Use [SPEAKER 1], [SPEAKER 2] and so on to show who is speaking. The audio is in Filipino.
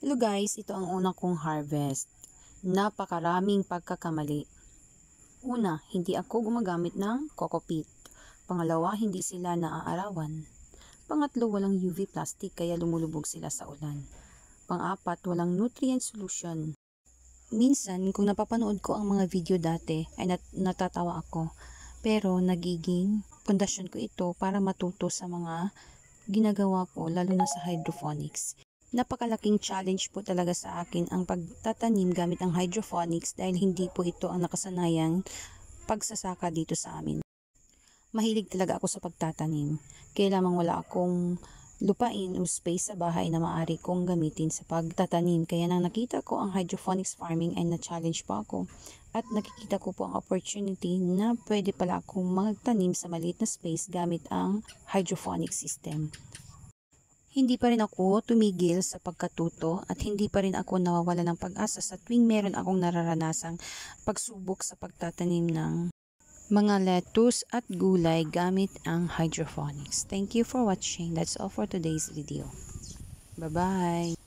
[SPEAKER 1] Hello guys, ito ang una kong harvest. Napakaraming pagkakamali. Una, hindi ako gumagamit ng coco peat. Pangalawa, hindi sila naaarawan. Pangatlo, walang UV plastic kaya lumulubog sila sa ulan. Pang-apat, walang nutrient solution. Minsan, kung napapanood ko ang mga video dati, ay natatawa ako. Pero nagiging pundasyon ko ito para matuto sa mga ginagawa ko, lalo na sa hydroponics. Napakalaking challenge po talaga sa akin ang pagtatanim gamit ang hydroponics dahil hindi po ito ang nakasanayang pagsasaka dito sa amin. Mahilig talaga ako sa pagtatanim. Kaya lamang wala akong lupain o space sa bahay na maaari kong gamitin sa pagtatanim. Kaya nang nakita ko ang hydroponics farming ay na-challenge pa ako. At nakikita ko po ang opportunity na pwede pala akong magtanim sa maliit na space gamit ang hydroponic system. Hindi pa rin ako tumigil sa pagkatuto at hindi pa rin ako nawawala ng pag-asa sa tuwing meron akong nararanasang pagsubok sa pagtatanim ng mga lettuce at gulay gamit ang hydroponics. Thank you for watching. That's all for today's video. Bye-bye!